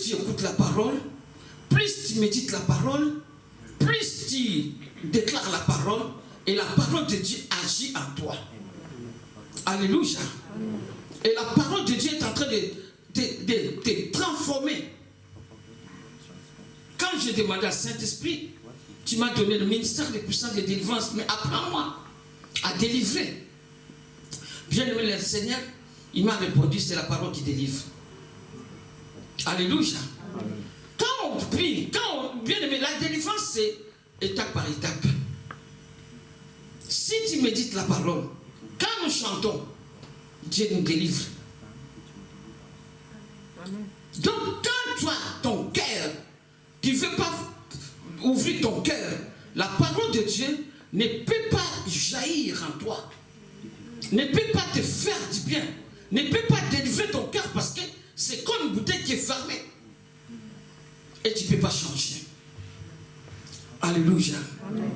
tu écoutes la parole, plus tu médites la parole, plus tu déclares la parole, et la parole de Dieu agit en toi. Alléluia. Et la parole de Dieu est en train de te transformer. Quand j'ai demandé à Saint-Esprit, tu m'as donné le ministère de puissance de délivrance, mais apprends-moi à délivrer. Bien-aimé le Seigneur, il m'a répondu, c'est la parole qui délivre. Alléluia. Quand on prie, bien-aimé, la délivrance, c'est étape par étape. Si tu médites la parole, quand nous chantons, Dieu nous délivre. Donc, quand toi, ton cœur, tu ne veux pas ouvrir ton cœur, la parole de Dieu ne peut pas jaillir en toi, ne peut pas te faire du bien, ne peut pas délivrer ton cœur parce que c'est comme une bouteille qui est fermée et tu ne peux pas changer. Alléluia. Amen.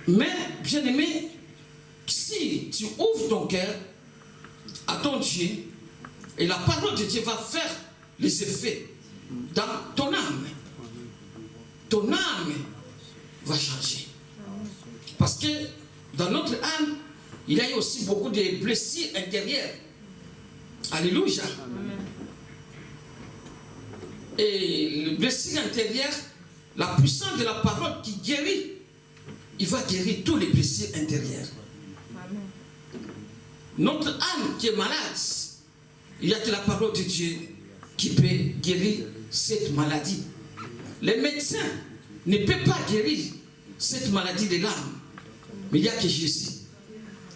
Mais, bien aimé, si tu ouvres ton cœur à ton Dieu, et la parole de Dieu va faire les effets dans ton âme. Ton âme va changer. Parce que dans notre âme, il y a aussi beaucoup de blessures intérieures. Alléluia. Et le blessure intérieur, la puissance de la parole qui guérit, il va guérir tous les blessures intérieures. Notre âme qui est malade, il n'y a que la parole de Dieu qui peut guérir cette maladie. Les médecins ne peuvent pas guérir cette maladie de l'âme. Mais il n'y a que Jésus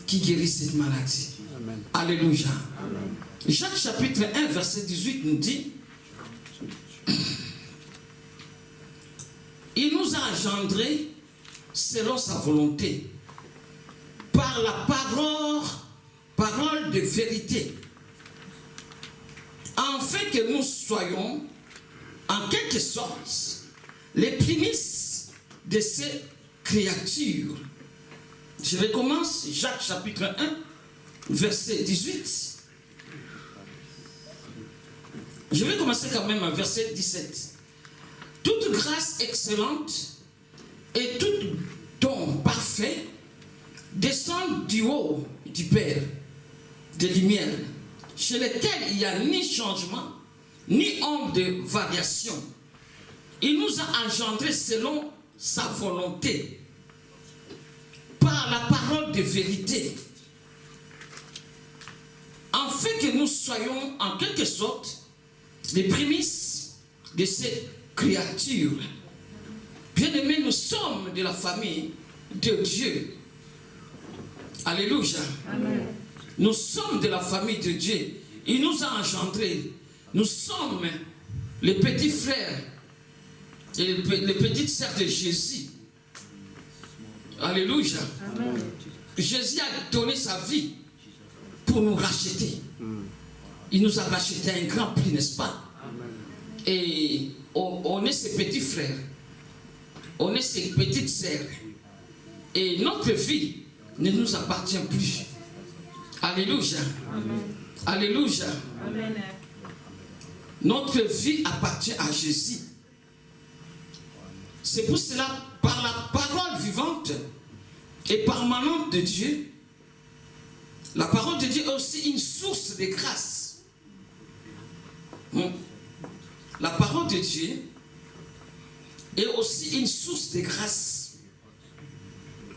qui guérit cette maladie. Amen. Alléluia. Amen. Jacques chapitre 1, verset 18 nous dit, il nous a engendrés selon sa volonté, par la parole de vérité, afin que nous soyons, en quelque sorte, les prémices de ces créatures. Je recommence, Jacques chapitre 1, verset 18. Je vais commencer quand même à verset 17. Toute grâce excellente et tout don parfait descend du haut du Père de lumière, chez lequel il n'y a ni changement, ni ombre de variation. Il nous a engendrés selon sa volonté, par la parole de vérité, afin que nous soyons en quelque sorte les prémices de ces créatures. Bien-aimés, nous sommes de la famille de Dieu. Alléluia. Amen. Nous sommes de la famille de Dieu. Il nous a engendrés. Nous sommes les petits frères et les petites sœurs de Jésus. Alléluia. Amen. Jésus a donné sa vie pour nous racheter. Il nous a racheté à un grand prix, n'est-ce pas? Amen. Et on est ses petits frères. On est ses petites sœurs. Et notre vie ne nous appartient plus. Alléluia. Amen. Alléluia. Amen. Notre vie appartient à Jésus. C'est pour cela, par la parole vivante et permanente de Dieu, la parole de Dieu est aussi une source de grâce. La parole de Dieu est aussi une source de grâce,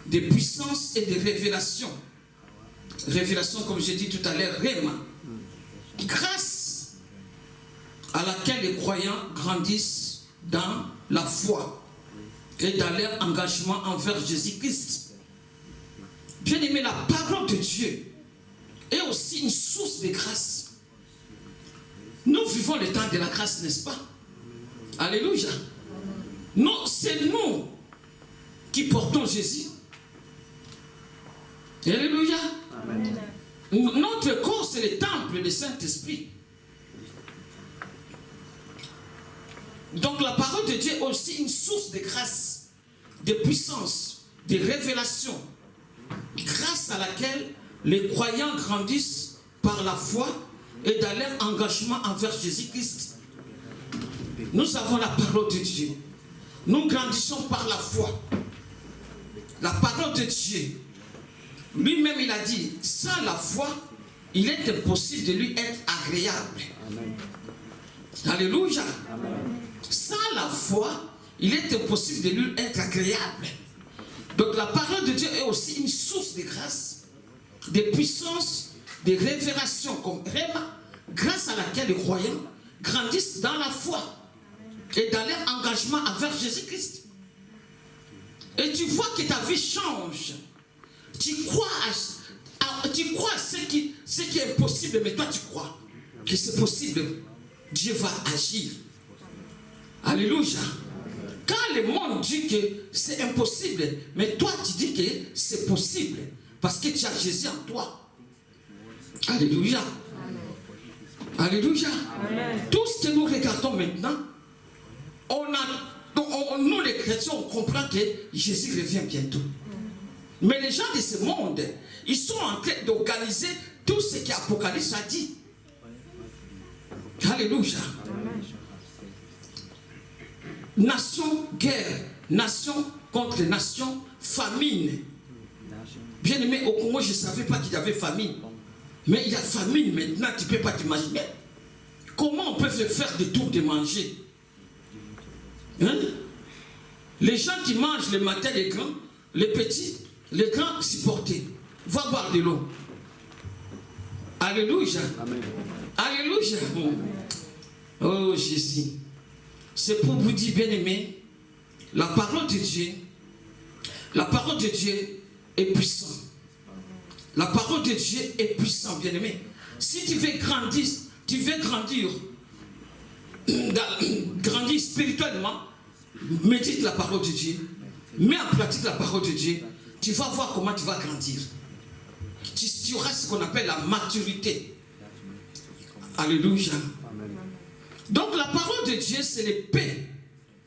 de puissance et de révélation. Révélation, comme j'ai dit tout à l'heure, Réma. Grâce à laquelle les croyants grandissent dans la foi et dans leur engagement envers Jésus-Christ. Bien aimé, la parole de Dieu est aussi une source de grâce. Nous vivons le temps de la grâce, n'est-ce pas? Alléluia. C'est nous qui portons Jésus. Alléluia. Amen. Notre corps, c'est le temple du Saint-Esprit. Donc la parole de Dieu est aussi une source de grâce, de puissance, de révélation, grâce à laquelle les croyants grandissent par la foi et dans leur engagement envers Jésus-Christ. Nous avons la parole de Dieu. Nous grandissons par la foi. La parole de Dieu. Lui-même, il a dit, sans la foi, il est impossible de lui être agréable. Amen. Alléluia. Amen. Sans la foi, il est impossible de lui être agréable. Donc la parole de Dieu est aussi une source de grâce, de puissance, de révélation comme Réma, grâce à laquelle les croyants grandissent dans la foi et dans leur engagement envers Jésus-Christ. Et tu vois que ta vie change. Tu crois à ce qui est impossible, mais toi tu crois que c'est possible. Dieu va agir. Alléluia. Quand le monde dit que c'est impossible, mais toi tu dis que c'est possible, parce que tu as Jésus en toi. Alléluia. Alléluia. Amen. Tout ce que nous regardons maintenant, nous les chrétiens, on comprend que Jésus revient bientôt. Mais les gens de ce monde, ils sont en train d'organiser tout ce qu'Apocalypse a dit. Alléluia. Nation, guerre, nation contre nation, famine. Bien aimé, au Congo, je ne savais pas qu'il y avait famine. Mais il y a famine maintenant, tu ne peux pas t'imaginer. Comment on peut faire des tours de manger? Hein? Les gens qui mangent le matin, les grands, les petits, les grands supportés. Va boire de l'eau. Alléluia. Amen. Alléluia. Oh Jésus. C'est pour vous dire, bien aimé, la parole de Dieu est puissante. La parole de Dieu est puissante, bien aimé. Si tu veux grandir, grandir spirituellement, médite la parole de Dieu, mets en pratique la parole de Dieu, tu vas voir comment tu vas grandir. Tu auras ce qu'on appelle la maturité. Alléluia. Donc la parole de Dieu, c'est l'épée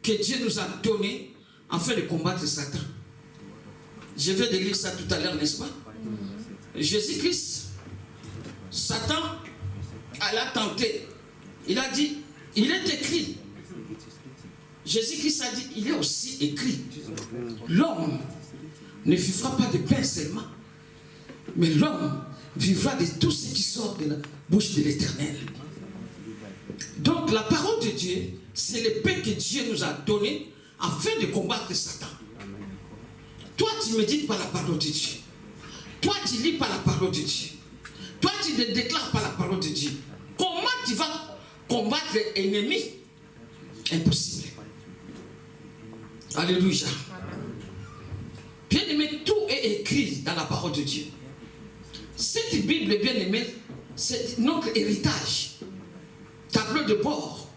que Dieu nous a donnée afin de combattre Satan. Je vais lire ça tout à l'heure, n'est-ce pas? Jésus-Christ, Satan, l'a tenté. Il a dit, il est écrit. Jésus-Christ a dit, il est aussi écrit. L'homme ne vivra pas de pain seulement, mais l'homme vivra de tout ce qui sort de la bouche de l'Éternel. Donc la parole de Dieu, c'est l'épée que Dieu nous a donnée afin de combattre Satan. Toi, tu médites par la parole de Dieu. Toi, tu lis par la parole de Dieu. Toi, tu te déclares par la parole de Dieu. Comment tu vas combattre l'ennemi? Impossible. Alléluia. Bien aimé, tout est écrit dans la parole de Dieu. Cette Bible, bien aimé, c'est notre héritage. Tableau de bord.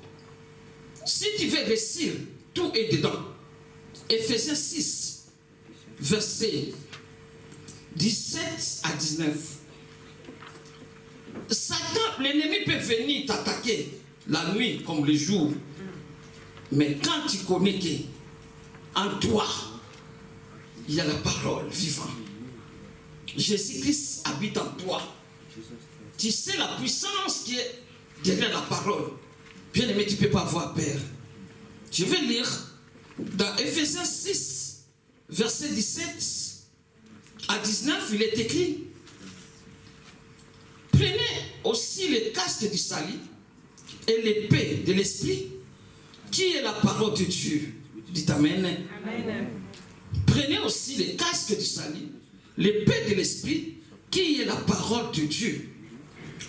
Si tu veux réussir, tout est dedans. Ephésiens 6, versets 17 à 19. Satan, l'ennemi peut venir t'attaquer la nuit comme le jour. Mais quand tu connais qu'en toi, il y a la parole vivante. Jésus-Christ habite en toi. Tu sais la puissance qui est derrière la parole. Bien aimé, tu ne peux pas avoir peur. Je vais lire dans Ephésiens 6, verset 17 à 19, il est écrit: prenez aussi le casque du salut et l'épée de l'esprit, qui est la parole de Dieu. Dites Amen. Amen. Prenez aussi le casque du salut, l'épée de l'esprit, qui est la parole de Dieu.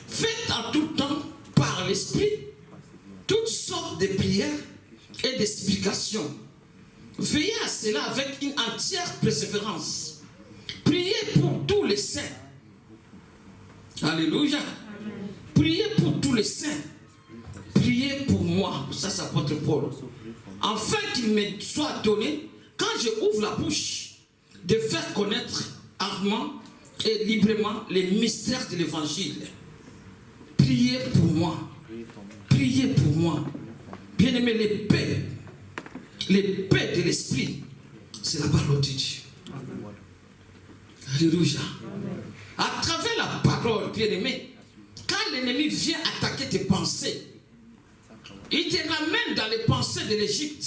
Faites en tout temps par l'esprit toutes sortes de prières et d'explications. Veillez à cela avec une entière persévérance. Priez pour tous les saints. Alléluia. Priez pour tous les saints. Priez pour moi. Ça, c'est l'apôtre Paul. Afin qu'il me soit donné, quand je ouvre la bouche, de faire connaître ardemment et librement les mystères de l'évangile. Priez pour moi. Priez pour moi. Bien-aimé, l'épée de l'esprit, c'est la parole de Dieu. Alléluia. À travers la parole, bien-aimé, quand l'ennemi vient attaquer tes pensées, il te ramène dans les pensées de l'Égypte.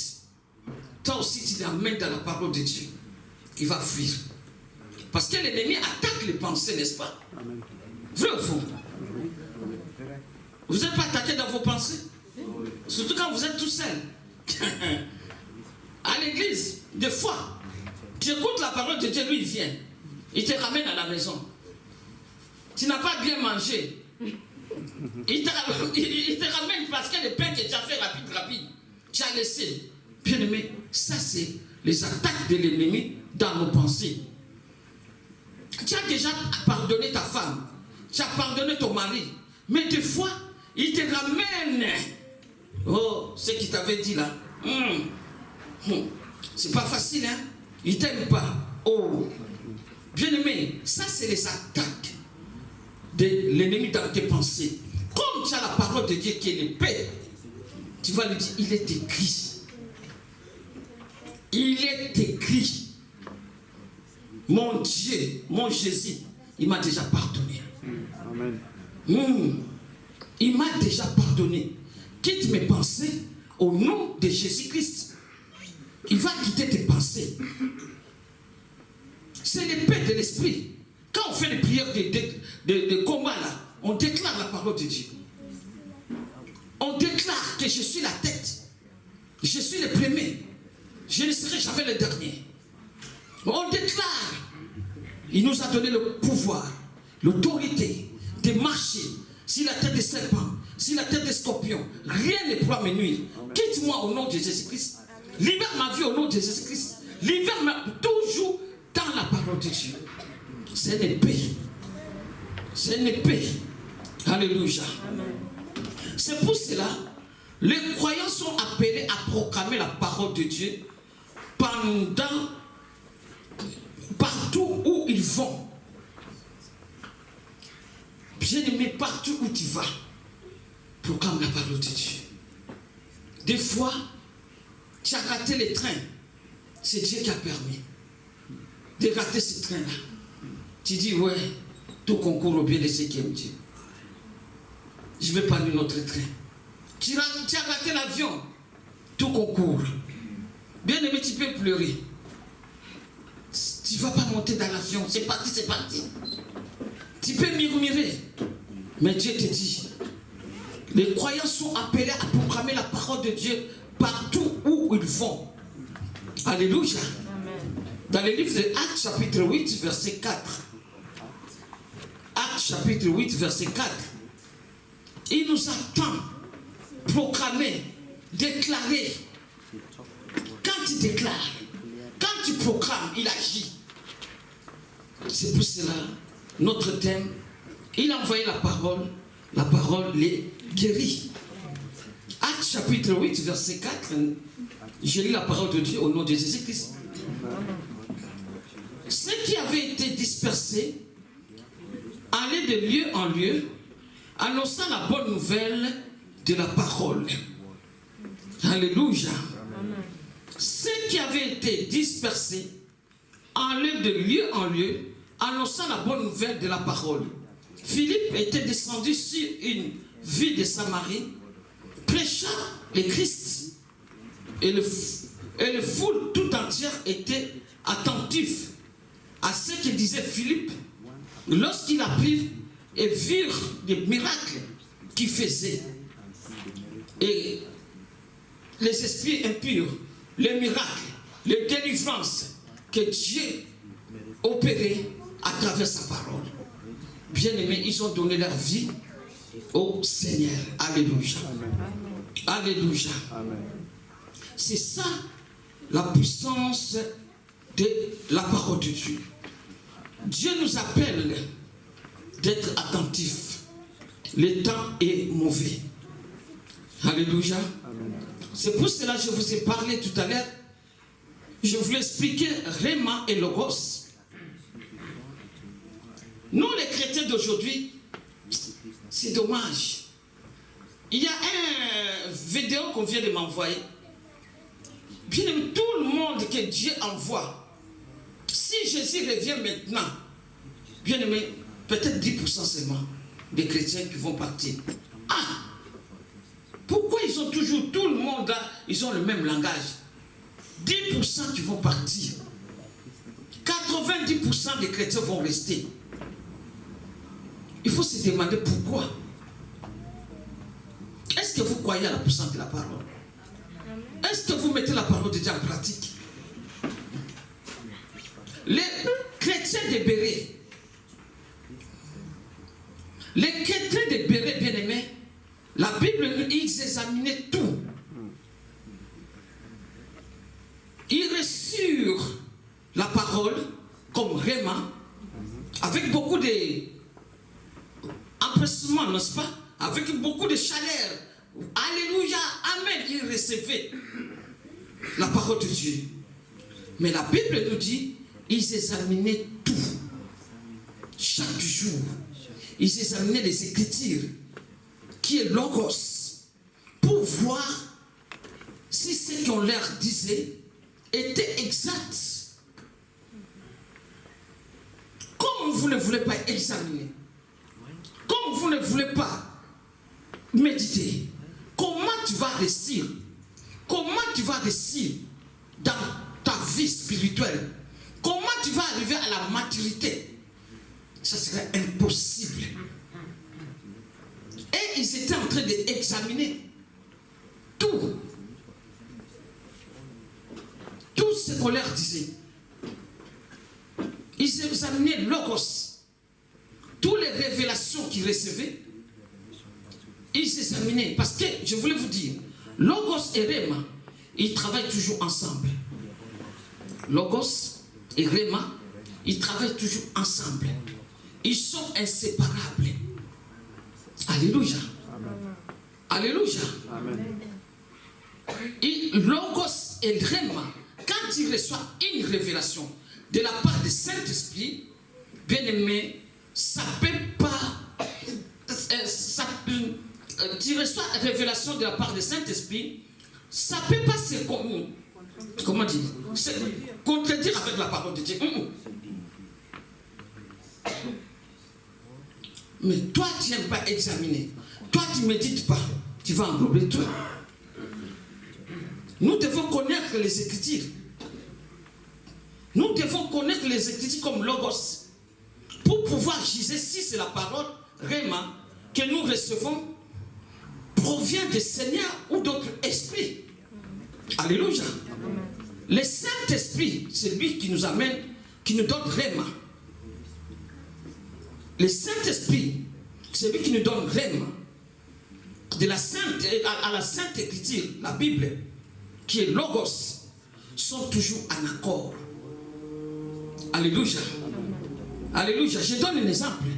Toi aussi, tu l'amènes dans la parole de Dieu. Il va fuir. Parce que l'ennemi attaque les pensées, n'est-ce pas? Vrai ou faux? Vous n'êtes pas attaqué dans vos pensées? Surtout quand vous êtes tout seul. À l'église, des fois, tu écoutes la parole de Dieu, lui il vient. Il te ramène à la maison. Tu n'as pas bien mangé. Il te ramène parce que le pain que tu as fait rapide, tu as laissé. Bien aimé, ça c'est les attaques de l'ennemi dans nos pensées. Tu as déjà pardonné ta femme, tu as pardonné ton mari, mais des fois, il te ramène. Oh, ce qu'il t'avait dit là. C'est pas facile, hein? Il t'aime pas. Oh, bien aimé, ça c'est les attaques de l'ennemi dans tes pensées. Comme tu as la parole de Dieu qui est l'épée, tu vas lui dire, il est écrit. Il est écrit. Mon Dieu, mon Jésus, il m'a déjà pardonné. Amen. Il m'a déjà pardonné. Quitte mes pensées au nom de Jésus-Christ. Il va quitter tes pensées. C'est l'épée de l'esprit. Quand on fait les prières de combat là, on déclare la parole de Dieu. On déclare que je suis la tête. Je suis le premier. Je ne serai jamais le dernier. On déclare. Il nous a donné le pouvoir, l'autorité de marcher sur la tête des serpents, sur la tête des scorpions. Rien ne pourra me nuire. Quitte-moi au nom de Jésus-Christ. Libère ma vie au nom de Jésus-Christ. Libère-moi toujours dans la parole de Dieu. C'est une épée. C'est une épée. Alléluia. C'est pour cela, les croyants sont appelés à proclamer la parole de Dieu partout où ils vont. Bien-aimé, partout où tu vas, proclame la parole de Dieu. Des fois, tu as raté les trains. C'est Dieu qui a permis de rater ce train-là. Tu dis, ouais, tout concourt au bien de ceux qui aiment Dieu. Je vais prendre notre train. Tu as raté l'avion. Tout concourt. Bien aimé, tu peux pleurer. Tu ne vas pas monter dans l'avion. C'est parti, c'est parti. Tu peux murmurer. Mais Dieu te dit, les croyants sont appelés à proclamer la parole de Dieu partout où ils vont. Alléluia. Dans le livre de Actes chapitre 8, verset 4. Actes chapitre 8, verset 4. Il nous attend proclamer, déclarer. Quand tu déclares, quand tu proclames, il agit. C'est pour cela, notre thème, il a envoyé la parole les guérit. Actes chapitre 8, verset 4, je lis la parole de Dieu au nom de Jésus-Christ. Ceux qui avaient été dispersés allaient de lieu en lieu, annonçant la bonne nouvelle de la parole. Alléluia. Ceux qui avaient été dispersés allaient de lieu en lieu, annonçant la bonne nouvelle de la parole. Philippe était descendu sur une ville de Samarie, prêchant le Christ. Et le foule tout entière était attentif à ce que disait Philippe lorsqu'il apprit et virent les miracles qu'il faisait. Et les esprits impurs, les miracles, les délivrances que Dieu opérait à travers sa parole. Bien-aimés, ils ont donné leur vie au Seigneur. Alléluia. Alléluia. C'est ça la puissance de la parole de Dieu. Dieu nous appelle d'être attentifs. Le temps est mauvais. Alléluia. C'est pour cela que je vous ai parlé tout à l'heure. Je voulais expliquer Réma et Logos. Nous, les chrétiens d'aujourd'hui, c'est dommage. Il y a une vidéo qu'on vient de m'envoyer. Bien aimé, tout le monde que Dieu envoie, si Jésus revient maintenant, bien aimé, peut-être 10% seulement des chrétiens qui vont partir. Ah! Pourquoi ils ont toujours, tout le monde là, ils ont le même langage? 10% qui vont partir. 90% des chrétiens vont rester. Il faut se demander pourquoi. Est-ce que vous croyez à la puissance de la parole? Est-ce que vous mettez la parole de Dieu en pratique? Les chrétiens de Béret, bien aimés, la Bible, ils examinaient tout. Ils reçurent la parole comme Réma, avec beaucoup d'empressement, n'est-ce pas? Avec beaucoup de chaleur. Alléluia, amen. Ils recevaient la parole de Dieu. Mais la Bible nous dit, ils examinaient tout. Chaque jour, ils examinaient les Écritures, qui est Logos, pour voir si ce qu'on leur disait était exact. Comme vous ne voulez pas examiner, comme vous ne voulez pas méditer, comment tu vas réussir? Comment tu vas réussir dans ta vie spirituelle? Comment tu vas arriver à la maturité? Ça serait impossible. Et ils étaient en train d'examiner tout. Tout ce qu'on leur disait. Ils examinaient Logos. Toutes les révélations qu'ils recevaient, ils examinaient. Parce que, je voulais vous dire, Logos et Réma, ils travaillent toujours ensemble. Logos et Réma, ils travaillent toujours ensemble. Ils sont inséparables. Alléluia. Alléluia. Amen. Et Logos et Réma, quand ils reçoivent une révélation de la part du Saint-Esprit, bien aimé, ça ne peut pas. Tu reçois une révélation de la part du Saint-Esprit, ça ne peut pas se contredire avec la parole de Dieu. Mais toi, tu n'aimes pas examiner. Toi, tu ne médites pas. Tu vas englober toi. Nous devons connaître les Écritures. Nous devons connaître les Écritures comme Logos pour pouvoir juger si c'est la parole Réma que nous recevons provient du Seigneur ou d'autres esprits. Alléluia. Le Saint-Esprit, c'est lui qui nous amène, qui nous donne Réma. Le Saint-Esprit, c'est lui qui nous donne Réma. De la Sainte, à la Sainte Écriture, la Bible, qui est Logos, sont toujours en accord. Alléluia. Alléluia. Je donne un exemple.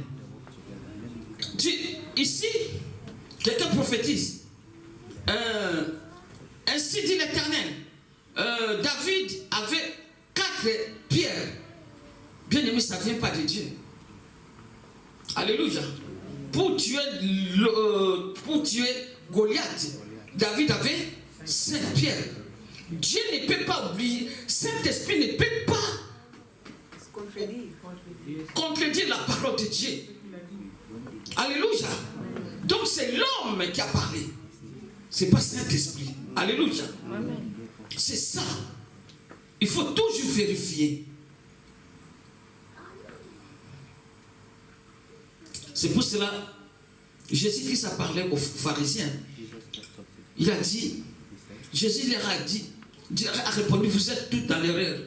Ici, quelqu'un prophétise. Ainsi dit l'Éternel. David avait 4 pierres. Bien aimé, ça ne vient pas de Dieu. Alléluia. Pour tuer Goliath, David avait 5 pierres. Dieu ne peut pas oublier. Saint-Esprit ne peut pas contredire la parole de Dieu. Alléluia. Donc c'est l'homme qui a parlé. C'est pas Saint-Esprit. Alléluia. C'est ça. Il faut toujours vérifier. C'est pour cela, Jésus-Christ a parlé aux pharisiens. Il a dit, Jésus leur a dit, Dieu a répondu, vous êtes tous dans l'erreur.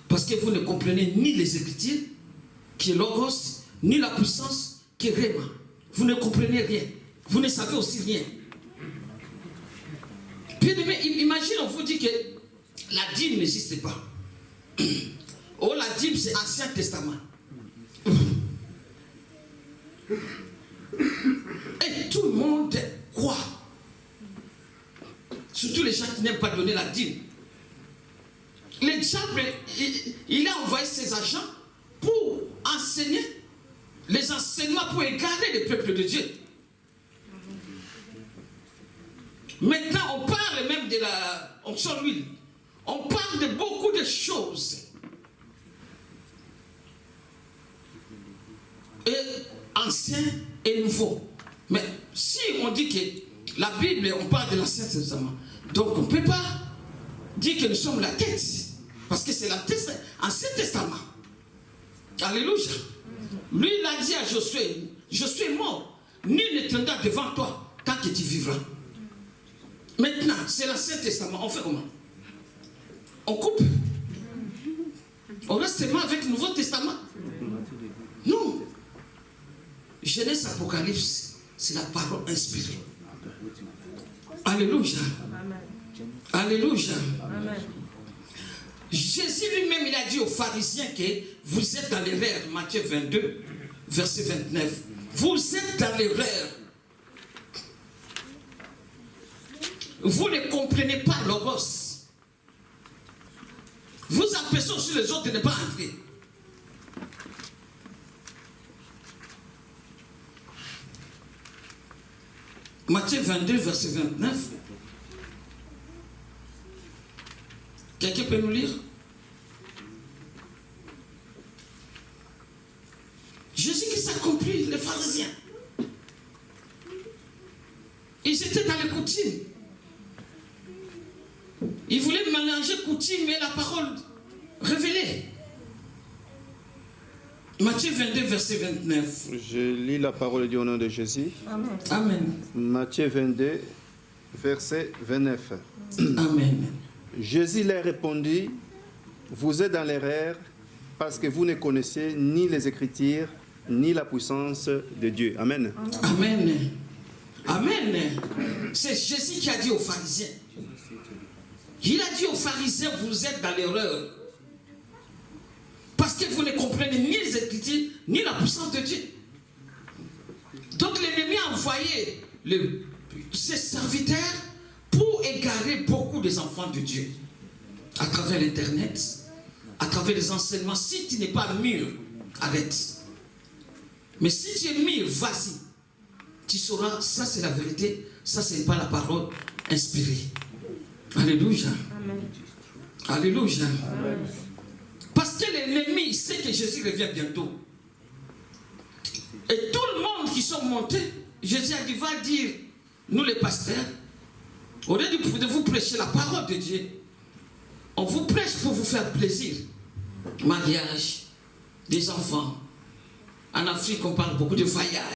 Parce que vous ne comprenez ni les Écritures, qui est Logos, ni la puissance, qui est Réma. Vous ne comprenez rien. Vous ne savez aussi rien. Bien aimé, imagine, on vous dit que la dîme n'existe pas. Oh, la dîme, c'est Ancien Testament. Et tout le monde croit. Surtout les gens qui n'aiment pas donner la dîme. Le diable, il a envoyé ses agents pour enseigner les enseignements pour égarer le peuple de Dieu. Maintenant, on parle même de la onction d'huile. On parle de beaucoup de choses. Et ancien et nouveau. Mais si on dit que La Bible, on parle de l'Ancien Testament. Donc on ne peut pas dire que nous sommes la tête. Parce que c'est l'Ancien Testament. Alléluia. Lui, il a dit à Josué, je suis mort. Nul ne tiendra devant toi tant que tu vivras. Maintenant, c'est l'Ancien Testament. On fait comment? On coupe. On reste seulement avec le Nouveau Testament. Non. Genèse, Apocalypse, c'est la parole inspirée. Alléluia. Alléluia. Amen. Jésus lui-même, il a dit aux pharisiens que vous êtes dans l'erreur. Matthieu 22, verset 29. Vous êtes dans l'erreur. Vous ne comprenez pas l'Logos. Vous empêchez aussi les autres de ne pas entrer. Matthieu 22, verset 29. Quelqu'un peut nous lire? Jésus qui s'accomplit, les pharisiens. Ils étaient dans les coutumes. Ils voulaient mélanger coutume et la parole révélée. Matthieu 22, verset 29. Je lis la parole de Dieu au nom de Jésus. Amen. Amen. Matthieu 22, verset 29. Amen. Jésus leur répondit, vous êtes dans l'erreur parce que vous ne connaissez ni les Écritures, ni la puissance de Dieu. Amen. Amen. Amen. C'est Jésus qui a dit aux pharisiens. Il a dit aux pharisiens, vous êtes dans l'erreur. Parce que vous ne comprenez ni les Écritures, ni la puissance de Dieu. Donc l'ennemi a envoyé ses serviteurs pour égarer beaucoup des enfants de Dieu. À travers l'Internet, à travers les enseignements. Si tu n'es pas mûr, arrête. Mais si tu es mûr, vas-y. Tu sauras, ça c'est la vérité, ça c'est pas la parole inspirée. Alléluia. Amen. Alléluia. Amen. Parce que l'ennemi sait que Jésus revient bientôt. Et tout le monde qui sont montés, Jésus a dit, va dire, nous les pasteurs, au lieu de vous prêcher la parole de Dieu, on vous prêche pour vous faire plaisir. Mariage, des enfants. En Afrique, on parle beaucoup de voyage.